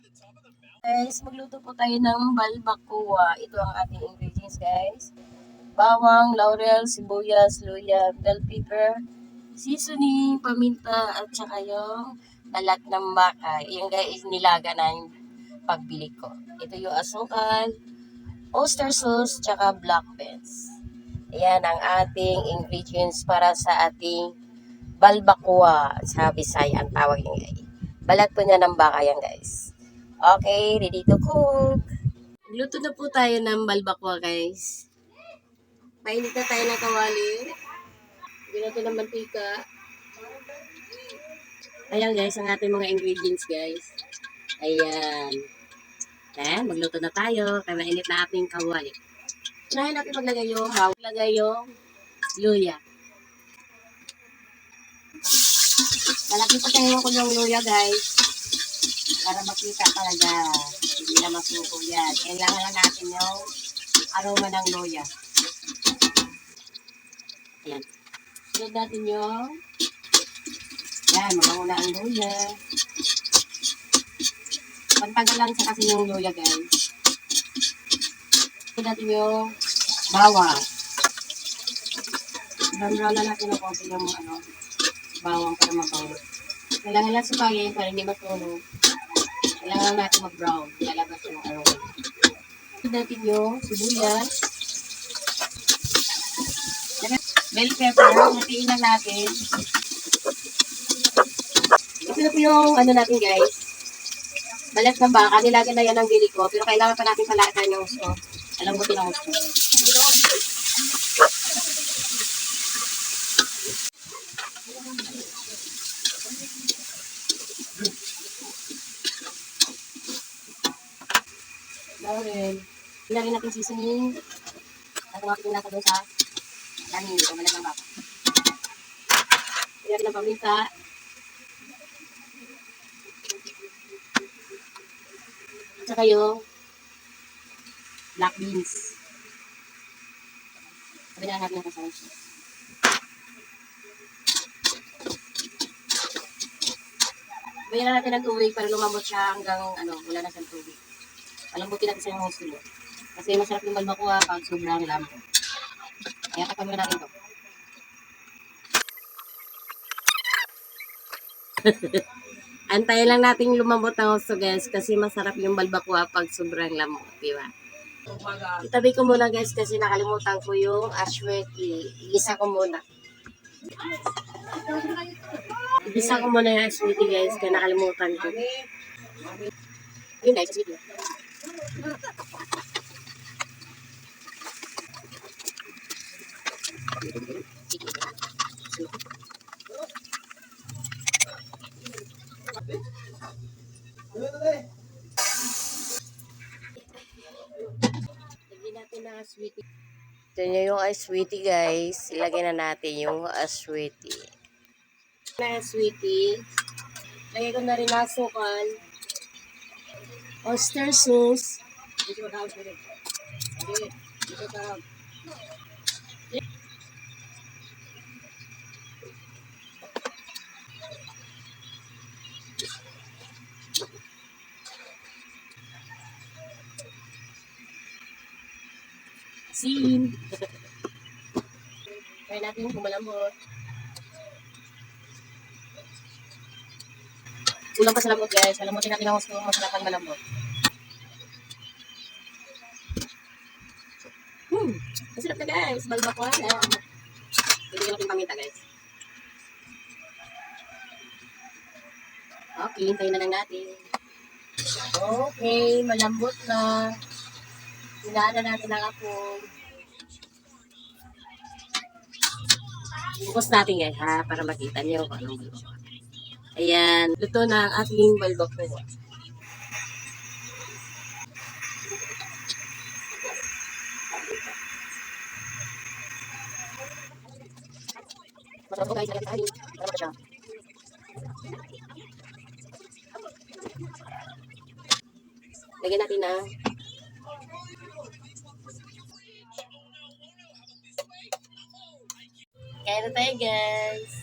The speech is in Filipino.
Guys, magluto po tayo ng balbacoa. Ito ang ating ingredients, guys. Bawang, laurel, sibuyas, luya, bell pepper, seasoning, paminta, at saka yung balat ng baka. Yung guys, nilaga na yung pagbili ko. Ito yung asukal, oyster sauce, tsaka black beans. Ayan ang ating ingredients para sa ating balbacoa. Sa Bisaya ang tawag yung guys. Balat po niya ng baka yan, guys. Okay, ready to cook. Luto na po tayo ng balbacoa, guys. Painit na tayo ng kawali. Binato ng mantika. Ayan, guys, ang ating mga ingredients, guys. Ayan. Ayan, magluto na tayo. Kaya mainit na ating kawali. Unahin natin maglagay yung bawang. Maglagay yung luya. Lalagyan pa tayo ko yung luya, guys. Para makita talaga. Hindi na masuko yan. Kailangan lang natin yung aroma ng luya. Ayan. Sunod natin yung yan, mamanguna ang luya. Pantagal lang sa kasi yung luya, guys. Sunod natin yung bawang. Brown na natin ng konti yung bawang para mabaw. Kailangan lang supayin para hindi matunog. Kailangan natin mag-brown. Lalabas yung aroma. Sunod natin yung sibuyas. Bell pepper. Hatiin lang natin. Ito na po yung natin, guys. Balat ng baka. Nilagyan na yan ng gili ko. Pero kailangan pa natin palatan yung gusto. Alam ko tinangusto. Laurel. Ilagay natin seasoning. Natin natin doon sa kanin. O balat ng baka. Ilagay ng paminta. At saka yung black beans. Sabi na natin yung kasama. Bayan natin ng tubig para lumambot siya hanggang wala na siyang tubig. Palambutin natin sa gusto mo. Kasi masarap yung balbacoa pag sobrang lambot. Kaya kapag natin ito. Antayin lang natin lumambot ng gusto, guys, kasi masarap yung balbacoa pag sobrang lambot, di ba? Itabi ko muna, guys, kasi nakalimutan ko yung ashweti. Igisa ko muna. Igisa ko muna yung ashweti, guys, kaya nakalimutan ko. Yun, guys, ashweti. Lagyan natin ng aswiti. Ito nyo yung aswiti, guys. Ilagay na natin yung aswiti. Na aswiti. Lagay ko na rin asukal. Oyster sauce. Asin. Try natin kung malambot. Kulang pa sa lambot, guys. Malambutin natin ang gusto. Masarapan malambot. Masarap na, guys. Balbacoa na. Bibigyan natin paminta, guys. Okay, hintayin na lang natin. Okay, malambot na. Hinaan na natin ang apoy. Bukos natin, guys, ha, para makita niyo kung anong balbacoa. Ayan, luto na ang ating balbacoa. Masarap po, guys. Lagyan natin. Masarap na siya. Lagyan natin na kaya na tayo, guys.